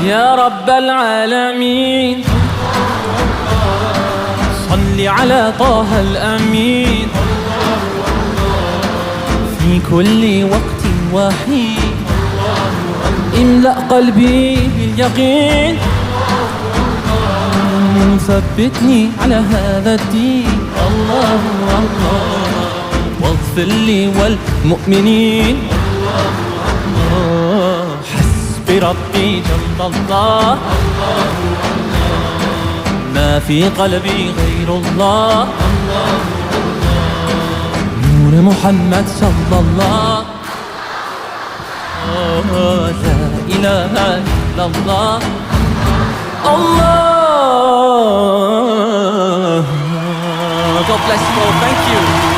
يا رب العالمين صل على طه الأمين في كل وقت وحين املأ قلبي باليقين ثبتني على هذا الدين الله الله واغفر لي والمؤمنين حسبي ربي جل الله ما في قلبي غير الله نور محمد صلى الله لا إله إلا الله Allah. God bless you all. Thank you.